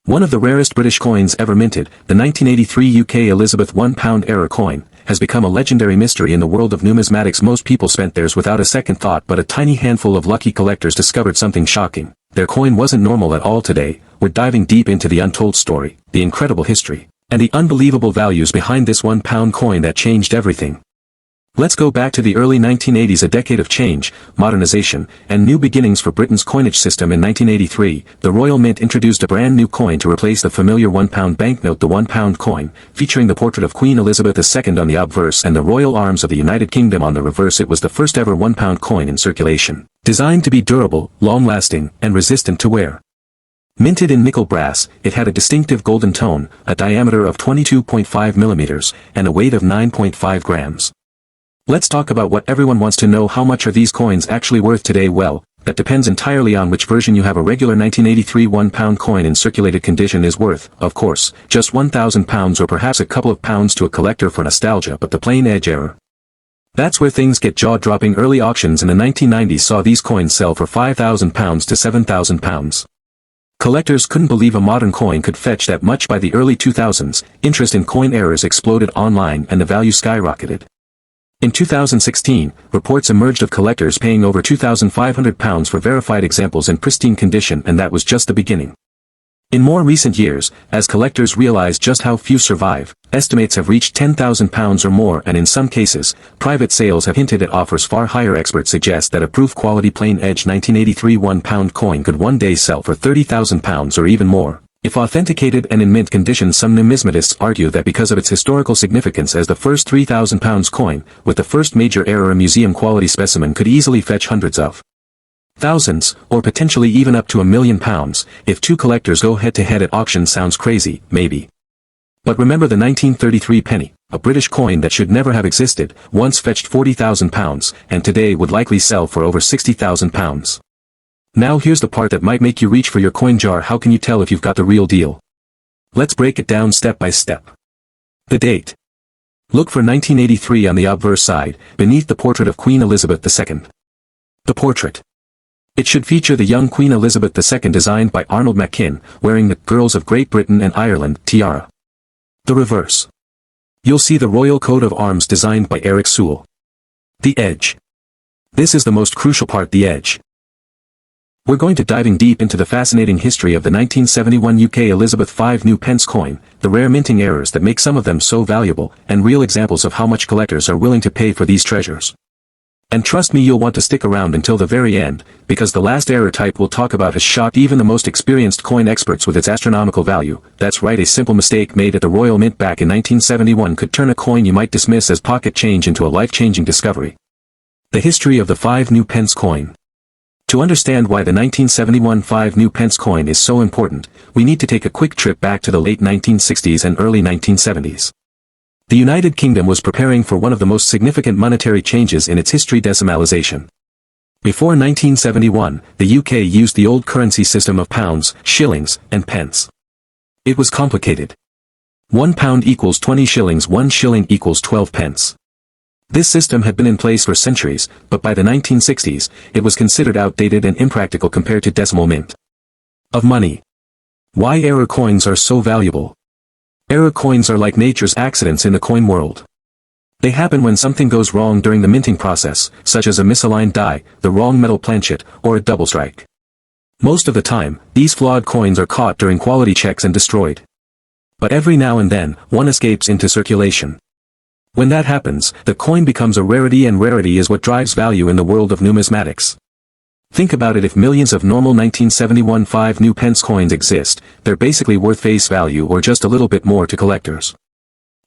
One of the rarest British coins ever minted, the 1983 UK Elizabeth £1 error coin, has become a legendary mystery in the world of numismatics. Most people spent theirs without a second thought, but a tiny handful of lucky collectors discovered something shocking. Their coin wasn't normal at all. Today, we're diving deep into the untold story, the incredible history, and the unbelievable values behind this £1 coin that changed everything. Let's go back to the early 1980s, a decade of change, modernization, and new beginnings for Britain's coinage system. In 1983, the Royal Mint introduced a brand new coin to replace the familiar £1 banknote, the £1 coin, featuring the portrait of Queen Elizabeth II on the obverse and the royal arms of the United Kingdom on the reverse. It was the first ever £1 coin in circulation, designed to be durable, long-lasting, and resistant to wear. Minted in nickel brass, it had a distinctive golden tone, a diameter of 22.5 millimeters, and a weight of 9.5 grams. Let's talk about what everyone wants to know: how much are these coins actually worth today? Well, that depends entirely on which version you have. A regular 1983 £1 coin in circulated condition is worth, of course, just £1,000 or perhaps a couple of pounds to a collector for nostalgia, but the plain edge error, that's where things get jaw-dropping. Early auctions in the 1990s saw these coins sell for £5,000 to £7,000. Collectors couldn't believe a modern coin could fetch that much. By the early 2000s, interest in coin errors exploded online and the value skyrocketed. In 2016, reports emerged of collectors paying over £2,500 for verified examples in pristine condition, and that was just the beginning. In more recent years, as collectors realized just how few survive, estimates have reached £10,000 or more, and in some cases, private sales have hinted at offers far higher. Experts suggest that a proof-quality plain-edge 1983 £1 coin could one day sell for £30,000 or even more, if authenticated and in mint condition. Some numismatists argue that because of its historical significance as the first £3,000 coin, with the first major error, a museum-quality specimen could easily fetch hundreds of thousands, or potentially even up to £1 million, if two collectors go head-to-head at auction. Sounds crazy, maybe. But remember, the 1933 penny, a British coin that should never have existed, once fetched £40,000, and today would likely sell for over £60,000. Now here's the part that might make you reach for your coin jar. How can you tell if you've got the real deal? Let's break it down step by step. The date. Look for 1983 on the obverse side, beneath the portrait of Queen Elizabeth II. The portrait. It should feature the young Queen Elizabeth II, designed by Arnold Machin, wearing the Girls of Great Britain and Ireland tiara. The reverse. You'll see the royal coat of arms designed by Eric Sewell. The edge. This is the most crucial part, the edge. We're going to diving deep into the fascinating history of the 1971 UK Elizabeth V new Pence coin, the rare minting errors that make some of them so valuable, and real examples of how much collectors are willing to pay for these treasures. And trust me, you'll want to stick around until the very end, because the last error type we'll talk about has shocked even the most experienced coin experts with its astronomical value. That's right, a simple mistake made at the Royal Mint back in 1971 could turn a coin you might dismiss as pocket change into a life-changing discovery. The history of the 5 new Pence coin. To understand why the 1971 5 new Pence coin is so important, we need to take a quick trip back to the late 1960s and early 1970s. The United Kingdom was preparing for one of the most significant monetary changes in its history: decimalisation. Before 1971, the UK used the old currency system of pounds, shillings, and pence. It was complicated. £1 equals 20 shillings, 1 shilling equals 12 pence. This system had been in place for centuries, but by the 1960s, it was considered outdated and impractical compared to decimal mint of money. Why error coins are so valuable? Error coins are like nature's accidents in the coin world. They happen when something goes wrong during the minting process, such as a misaligned die, the wrong metal planchet, or a double strike. Most of the time, these flawed coins are caught during quality checks and destroyed. But every now and then, one escapes into circulation. When that happens, the coin becomes a rarity, and rarity is what drives value in the world of numismatics. Think about it: if millions of normal 1971 5 new Pence coins exist, they're basically worth face value or just a little bit more to collectors.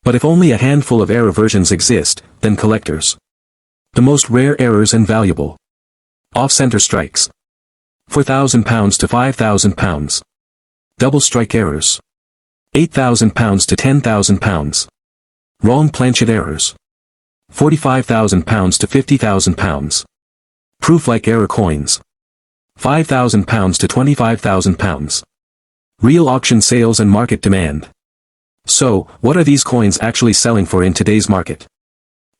But if only a handful of error versions exist, then collectors. The most rare errors and valuable. Off-center strikes. £4,000 to £5,000. Double strike errors. £8,000 to £10,000. Wrong planchet errors. £45,000 to £50,000. Proof-like error coins. £5,000 to £25,000. Real auction sales and market demand. So, what are these coins actually selling for in today's market?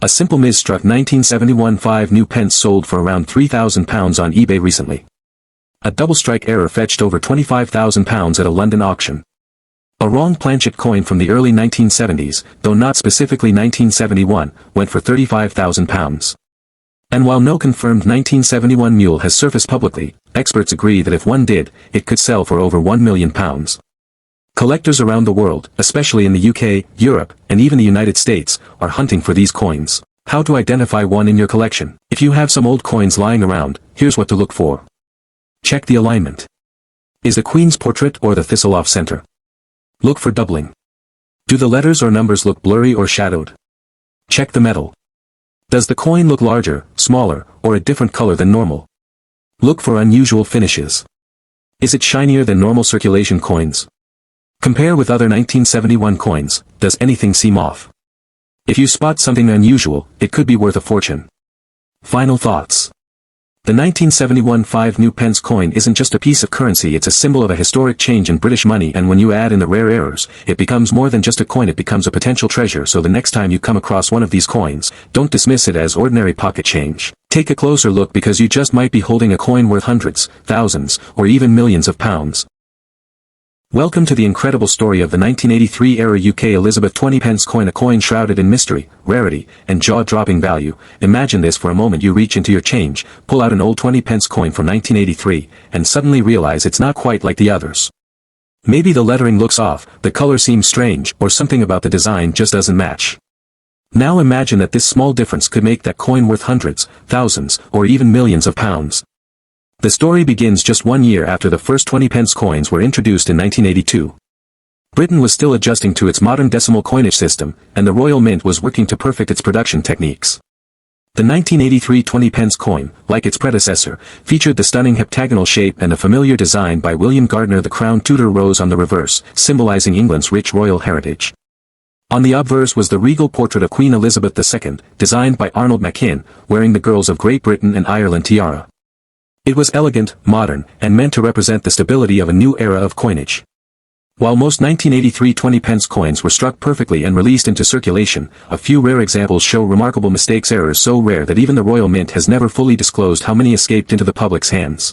A simple misstruck 1971 5 new Pence sold for around £3,000 on eBay recently. A double strike error fetched over £25,000 at a London auction. A wrong planchet coin from the early 1970s, though not specifically 1971, went for £35,000. And while no confirmed 1971 mule has surfaced publicly, experts agree that if one did, it could sell for over £1 million. Collectors around the world, especially in the UK, Europe, and even the United States, are hunting for these coins. How to identify one in your collection? If you have some old coins lying around, here's what to look for. Check the alignment. Is the Queen's portrait or the thistle off center? Look for doubling. Do the letters or numbers look blurry or shadowed? Check the metal. Does the coin look larger, smaller, or a different color than normal? Look for unusual finishes. Is it shinier than normal circulation coins? Compare with other 1971 coins. Does anything seem off? If you spot something unusual, it could be worth a fortune. Final thoughts. The 1971 5 new pence coin isn't just a piece of currency, it's a symbol of a historic change in British money, and when you add in the rare errors, it becomes more than just a coin, it becomes a potential treasure. So the next time you come across one of these coins, don't dismiss it as ordinary pocket change. Take a closer look, because you just might be holding a coin worth hundreds, thousands, or even millions of pounds. Welcome to the incredible story of the 1983 era UK Elizabeth 20 pence coin, a coin shrouded in mystery, rarity, and jaw-dropping value. Imagine this for a moment: you reach into your change, pull out an old 20 pence coin from 1983, and suddenly realize it's not quite like the others. Maybe the lettering looks off, the color seems strange, or something about the design just doesn't match. Now imagine that this small difference could make that coin worth hundreds, thousands, or even millions of pounds. The story begins just 1 year after the first 20 pence coins were introduced in 1982. Britain was still adjusting to its modern decimal coinage system, and the Royal Mint was working to perfect its production techniques. The 1983 20 pence coin, like its predecessor, featured the stunning heptagonal shape and a familiar design by William Gardner. The crown Tudor rose on the reverse, symbolizing England's rich royal heritage. On the obverse was the regal portrait of Queen Elizabeth II, designed by Arnold Machin, wearing the girls of Great Britain and Ireland tiara. It was elegant, modern, and meant to represent the stability of a new era of coinage. While most 1983 20 pence coins were struck perfectly and released into circulation, a few rare examples show remarkable mistakes, errors so rare that even the Royal Mint has never fully disclosed how many escaped into the public's hands.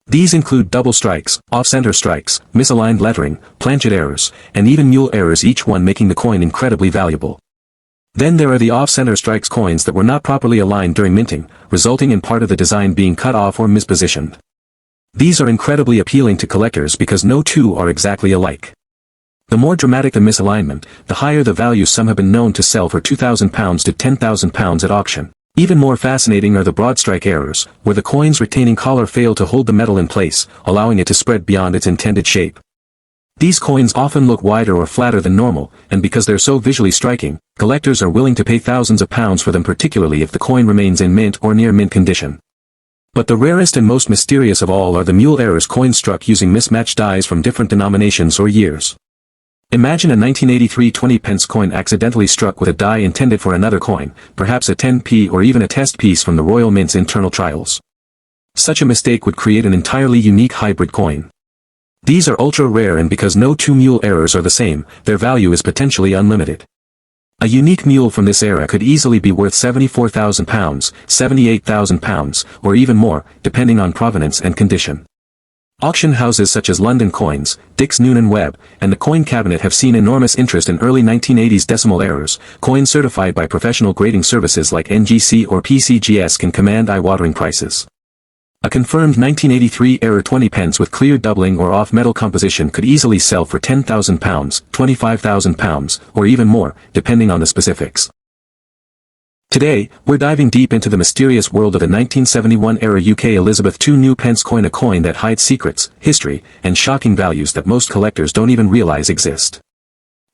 These include double strikes, off-center strikes, misaligned lettering, planchet errors, and even mule errors, each one making the coin incredibly valuable. Then there are the off-center strikes, coins that were not properly aligned during minting, resulting in part of the design being cut off or mispositioned. These are incredibly appealing to collectors because no two are exactly alike. The more dramatic the misalignment, the higher the value. Some have been known to sell for £2,000 to £10,000 at auction. Even more fascinating are the broad strike errors, where the coin's retaining collar failed to hold the metal in place, allowing it to spread beyond its intended shape. These coins often look wider or flatter than normal, and because they're so visually striking, collectors are willing to pay thousands of pounds for them, particularly if the coin remains in mint or near mint condition. But the rarest and most mysterious of all are the mule errors, coins struck using mismatched dies from different denominations or years. Imagine a 1983 20 pence coin accidentally struck with a die intended for another coin, perhaps a 10p or even a test piece from the Royal Mint's internal trials. Such a mistake would create an entirely unique hybrid coin. These are ultra rare, and because no two mule errors are the same, their value is potentially unlimited. A unique mule from this era could easily be worth £74,000, £78,000, or even more, depending on provenance and condition. Auction houses such as London Coins, Dix Noonan Webb, and the Coin Cabinet have seen enormous interest in early 1980s decimal errors. Coins certified by professional grading services like NGC or PCGS can command eye-watering prices. A confirmed 1983 error 20 pence with clear doubling or off-metal composition could easily sell for £10,000, £25,000, or even more, depending on the specifics. Today, we're diving deep into the mysterious world of the 1971 era UK Elizabeth II new pence coin, a coin that hides secrets, history, and shocking values that most collectors don't even realize exist.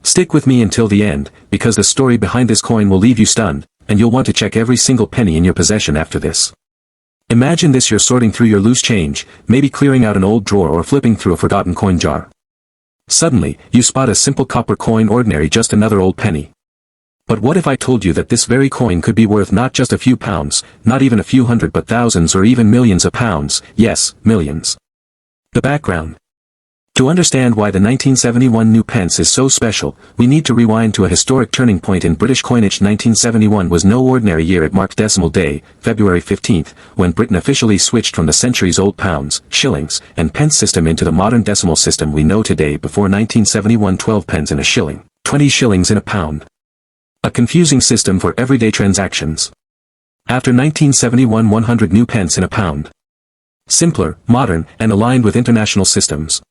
Stick with me until the end, because the story behind this coin will leave you stunned, and you'll want to check every single penny in your possession after this. Imagine this: you're sorting through your loose change, maybe clearing out an old drawer or flipping through a forgotten coin jar. Suddenly, you spot a simple copper coin, ordinary, just another old penny. But what if I told you that this very coin could be worth not just a few pounds, not even a few hundred, but thousands or even millions of pounds? Yes, millions. The background. To understand why the 1971 new pence is so special, we need to rewind to a historic turning point in British coinage. 1971 was no ordinary year. It marked Decimal Day, February 15, when Britain officially switched from the centuries-old pounds, shillings, and pence system into the modern decimal system we know today. Before 1971, 12 pence in a shilling, 20 shillings in a pound. A confusing system for everyday transactions. After 1971, 100 new pence in a pound. Simpler, modern, and aligned with international systems.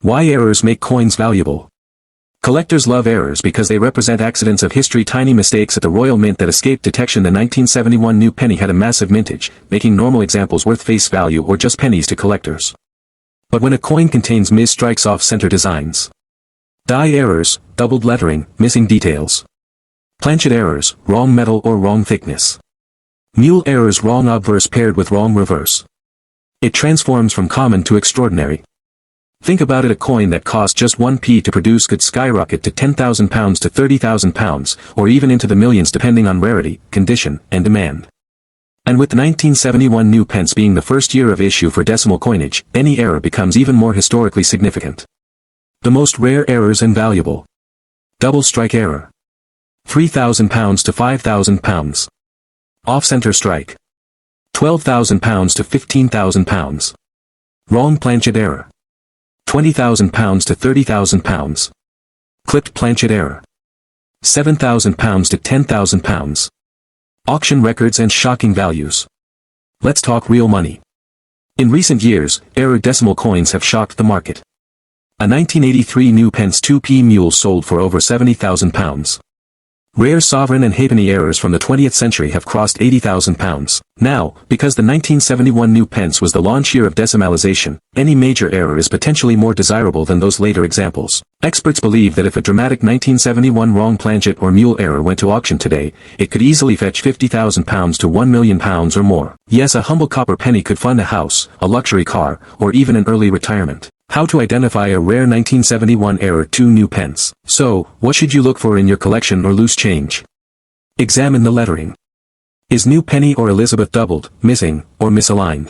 Why errors make coins valuable. Collectors love errors because they represent accidents of history, tiny mistakes at the Royal Mint that escaped detection. The 1971 new penny had a massive mintage, making normal examples worth face value or just pennies to collectors. But when a coin contains misstrikes, off-center designs, die errors, doubled lettering, missing details, planchet errors, wrong metal or wrong thickness, mule errors, wrong obverse paired with wrong reverse, it transforms from common to extraordinary. Think about it, a coin that cost just 1p to produce could skyrocket to £10,000 to £30,000, or even into the millions depending on rarity, condition, and demand. And with the 1971 new pence being the first year of issue for decimal coinage, any error becomes even more historically significant. The most rare errors and valuable. Double strike error. £3,000 to £5,000. Off-center strike. £12,000 to £15,000. Wrong planchet error. £20,000 to £30,000. Clipped planchet error. £7,000 to £10,000. Auction records and shocking values. Let's talk real money. In recent years, error decimal coins have shocked the market. A 1983 new pence 2p mule sold for over £70,000. Rare sovereign and halfpenny errors from the 20th century have crossed £80,000. Now, because the 1971 new pence was the launch year of decimalization, any major error is potentially more desirable than those later examples. Experts believe that if a dramatic 1971 wrong planchet or mule error went to auction today, it could easily fetch £50,000 to £1 million or more. Yes, a humble copper penny could fund a house, a luxury car, or even an early retirement. How to identify a rare 1971 error 2 new pence. So, what should you look for in your collection or loose change? Examine the lettering. Is new penny or Elizabeth doubled, missing, or misaligned?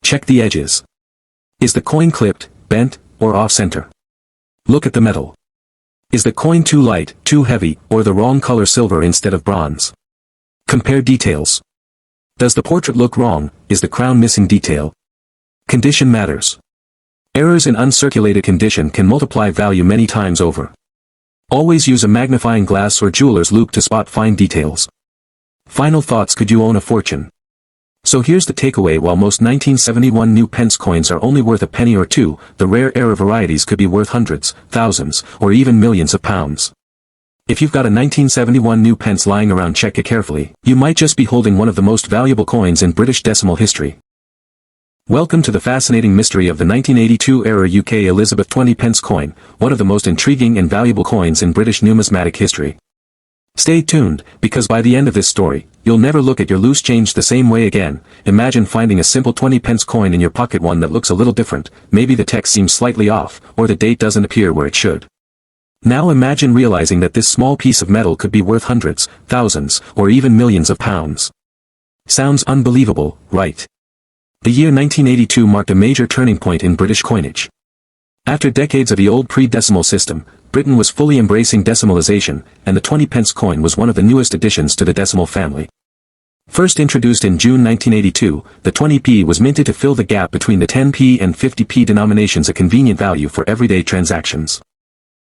Check the edges. Is the coin clipped, bent, or off-center? Look at the metal. Is the coin too light, too heavy, or the wrong color, silver instead of bronze? Compare details. Does the portrait look wrong? Is the crown missing detail? Condition matters. Errors in uncirculated condition can multiply value many times over. Always use a magnifying glass or jeweler's loupe to spot fine details. Final thoughts: could you own a fortune? So here's the takeaway: while most 1971 new pence coins are only worth a penny or two, the rare error varieties could be worth hundreds, thousands, or even millions of pounds. If you've got a 1971 new pence lying around, check it carefully. You might just be holding one of the most valuable coins in British decimal history. Welcome to the fascinating mystery of the 1982 era UK Elizabeth 20 pence coin, one of the most intriguing and valuable coins in British numismatic history. Stay tuned, because by the end of this story, you'll never look at your loose change the same way again. Imagine finding a simple 20 pence coin in your pocket, one that looks a little different, maybe the text seems slightly off, or the date doesn't appear where it should. Now imagine realizing that this small piece of metal could be worth hundreds, thousands, or even millions of pounds. Sounds unbelievable, right? The year 1982 marked a major turning point in British coinage. After decades of the old pre-decimal system, Britain was fully embracing decimalization, and the 20 pence coin was one of the newest additions to the decimal family. First introduced in June 1982, the 20p was minted to fill the gap between the 10p and 50p denominations, a convenient value for everyday transactions.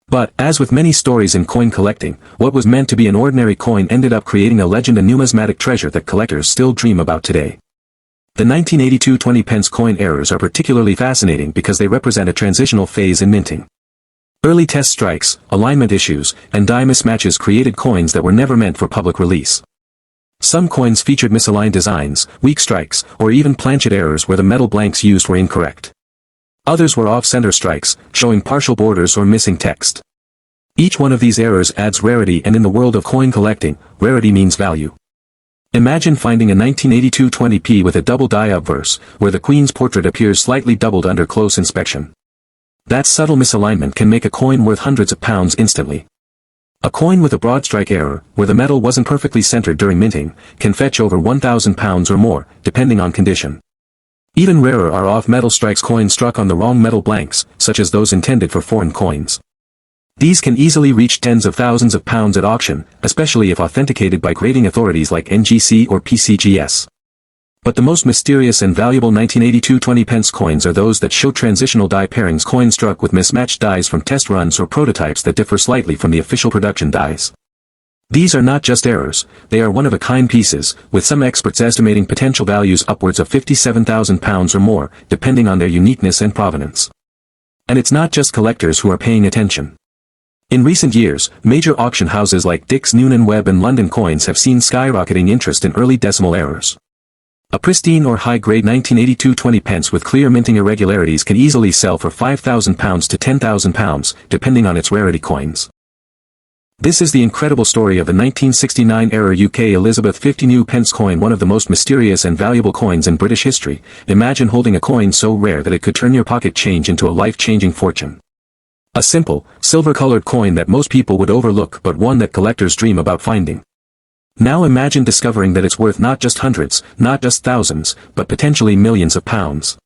But, as with many stories in coin collecting, what was meant to be an ordinary coin ended up creating a legend, a numismatic treasure that collectors still dream about today. The 1982 20 pence coin errors are particularly fascinating because they represent a transitional phase in minting. Early test strikes, alignment issues, and die mismatches created coins that were never meant for public release. Some coins featured misaligned designs, weak strikes, or even planchet errors where the metal blanks used were incorrect. Others were off-center strikes, showing partial borders or missing text. Each one of these errors adds rarity, and in the world of coin collecting, rarity means value. Imagine finding a 1982 20p with a double die obverse, where the Queen's portrait appears slightly doubled under close inspection. That subtle misalignment can make a coin worth hundreds of pounds instantly. A coin with a broad strike error, where the metal wasn't perfectly centered during minting, can fetch over £1,000 or more, depending on condition. Even rarer are off-metal strikes coins struck on the wrong metal blanks, such as those intended for foreign coins. These can easily reach tens of thousands of pounds at auction, especially if authenticated by grading authorities like NGC or PCGS. But the most mysterious and valuable 1982 20p coins are those that show transitional die pairings, coins struck with mismatched dies from test runs or prototypes that differ slightly from the official production dies. These are not just errors, they are one-of-a-kind pieces, with some experts estimating potential values upwards of £57,000 or more, depending on their uniqueness and provenance. And it's not just collectors who are paying attention. In recent years, major auction houses like Dix, Noonan Webb and London Coins have seen skyrocketing interest in early decimal errors. A pristine or high-grade 1982 20p with clear minting irregularities can easily sell for £5,000 to £10,000, depending on its rarity coins. This is the incredible story of the 1969 era UK Elizabeth 50 new pence coin, one of the most mysterious and valuable coins in British history. Imagine holding a coin so rare that it could turn your pocket change into a life-changing fortune. A simple, silver-colored coin that most people would overlook, but one that collectors dream about finding. Now imagine discovering that it's worth not just hundreds, not just thousands, but potentially millions of pounds.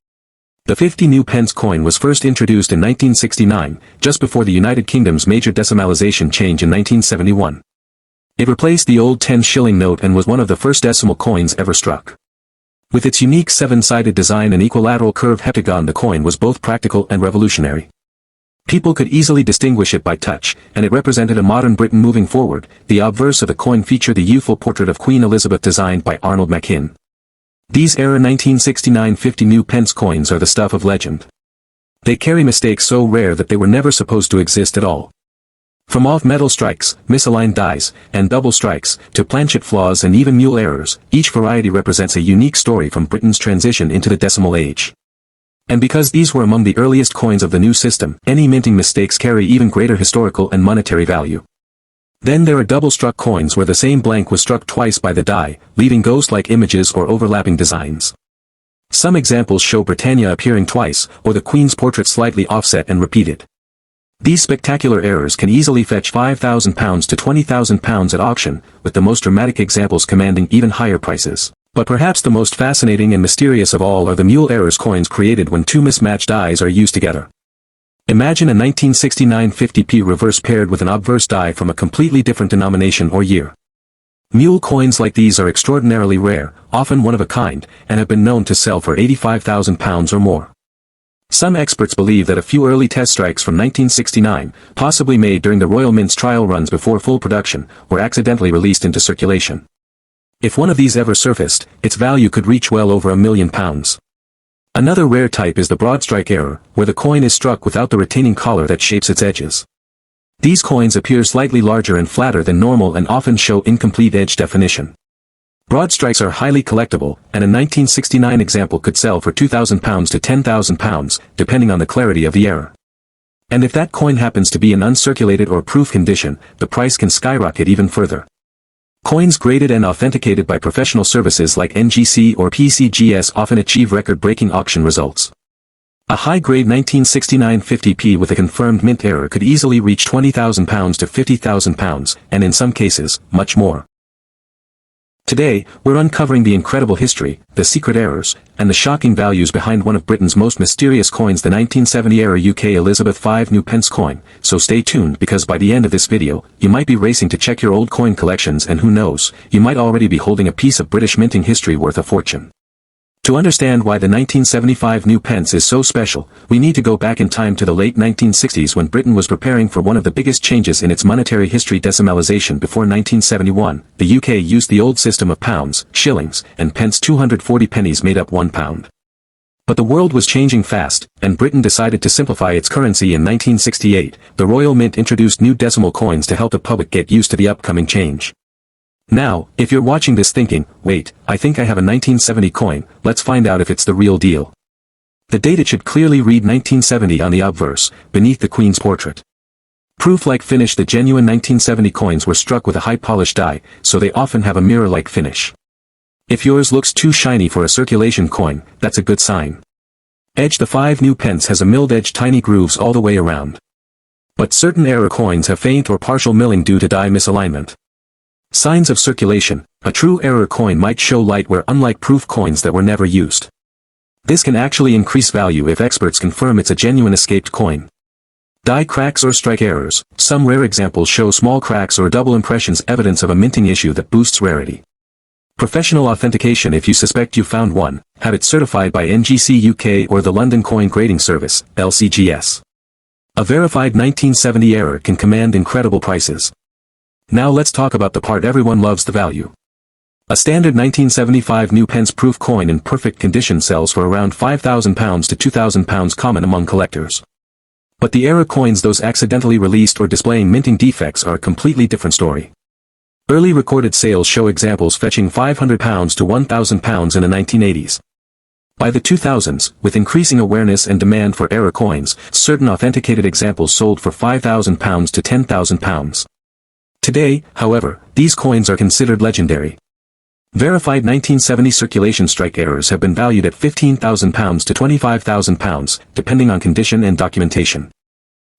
The 50 new pence coin was first introduced in 1969, just before the United Kingdom's major decimalisation change in 1971. It replaced the old 10-shilling note and was one of the first decimal coins ever struck. With its unique 7-sided design and equilateral curved heptagon, the coin was both practical and revolutionary. People could easily distinguish it by touch, and it represented a modern Britain moving forward. The obverse of the coin featured the youthful portrait of Queen Elizabeth designed by Arnold Machin. These era 1969 50 new pence coins are the stuff of legend. They carry mistakes so rare that they were never supposed to exist at all. From off-metal strikes, misaligned dies, and double strikes, to planchet flaws and even mule errors, each variety represents a unique story from Britain's transition into the decimal age. And because these were among the earliest coins of the new system, any minting mistakes carry even greater historical and monetary value. Then there are double-struck coins where the same blank was struck twice by the die, leaving ghost-like images or overlapping designs. Some examples show Britannia appearing twice, or the Queen's portrait slightly offset and repeated. These spectacular errors can easily fetch £5,000 to £20,000 at auction, with the most dramatic examples commanding even higher prices. But perhaps the most fascinating and mysterious of all are the mule errors, coins created when two mismatched dies are used together. Imagine a 1969 50p reverse paired with an obverse die from a completely different denomination or year. Mule coins like these are extraordinarily rare, often one of a kind, and have been known to sell for £85,000 or more. Some experts believe that a few early test strikes from 1969, possibly made during the Royal Mint's trial runs before full production, were accidentally released into circulation. If one of these ever surfaced, its value could reach well over £1 million. Another rare type is the broad strike error, where the coin is struck without the retaining collar that shapes its edges. These coins appear slightly larger and flatter than normal and often show incomplete edge definition. Broad strikes are highly collectible, and a 1969 example could sell for £2,000 to £10,000, depending on the clarity of the error. And if that coin happens to be in uncirculated or proof condition, the price can skyrocket even further. Coins graded and authenticated by professional services like NGC or PCGS often achieve record-breaking auction results. A high-grade 1969 50p with a confirmed mint error could easily reach £20,000 to £50,000, and in some cases, much more. Today, we're uncovering the incredible history, the secret errors, and the shocking values behind one of Britain's most mysterious coins, the 1970-era UK Elizabeth 5 new pence coin, so stay tuned because by the end of this video, you might be racing to check your old coin collections, and who knows, you might already be holding a piece of British minting history worth a fortune. To understand why the 1975 new pence is so special, we need to go back in time to the late 1960s when Britain was preparing for one of the biggest changes in its monetary history, decimalisation. Before 1971, the UK used the old system of pounds, shillings, and pence. 240 pennies made up £1. But the world was changing fast, and Britain decided to simplify its currency in 1968. The Royal Mint introduced new decimal coins to help the public get used to the upcoming change. Now, if you're watching this thinking, wait, I think I have a 1970 coin, let's find out if it's the real deal. The date should clearly read 1970 on the obverse, beneath the Queen's portrait. Proof-like finish. The genuine 1970 coins were struck with a high-polished die, so they often have a mirror-like finish. If yours looks too shiny for a circulation coin, that's a good sign. Edge. The 5 new pence has a milled edge, tiny grooves all the way around. But certain error coins have faint or partial milling due to die misalignment. Signs of circulation. A true error coin might show light wear, unlike proof coins that were never used. This can actually increase value if experts confirm it's a genuine escaped coin. Die cracks or strike errors. Some rare examples show small cracks or double impressions, evidence of a minting issue that boosts rarity. Professional authentication. If you suspect you found one, have it certified by NGC UK or the London Coin Grading Service, LCGS. A verified 1970 error can command incredible prices. Now let's talk about the part everyone loves: the value. A standard 1975 new Pence proof coin in perfect condition sells for around £5,000 to £2,000, common among collectors. But the error coins, those accidentally released or displaying minting defects, are a completely different story. Early recorded sales show examples fetching £500 to £1,000 in the 1980s. By the 2000s, with increasing awareness and demand for error coins, certain authenticated examples sold for £5,000 to £10,000. Today, however, these coins are considered legendary. Verified 1970 circulation strike errors have been valued at £15,000 to £25,000, depending on condition and documentation.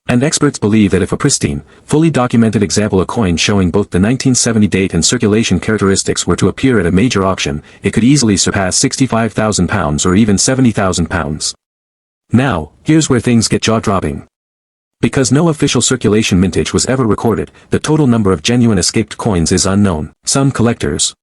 And experts believe that if a pristine, fully documented example, a coin showing both the 1970 date and circulation characteristics, were to appear at a major auction, it could easily surpass £65,000 or even £70,000. Now, here's where things get jaw-dropping. Because no official circulation mintage was ever recorded, the total number of genuine escaped coins is unknown. Some collectors,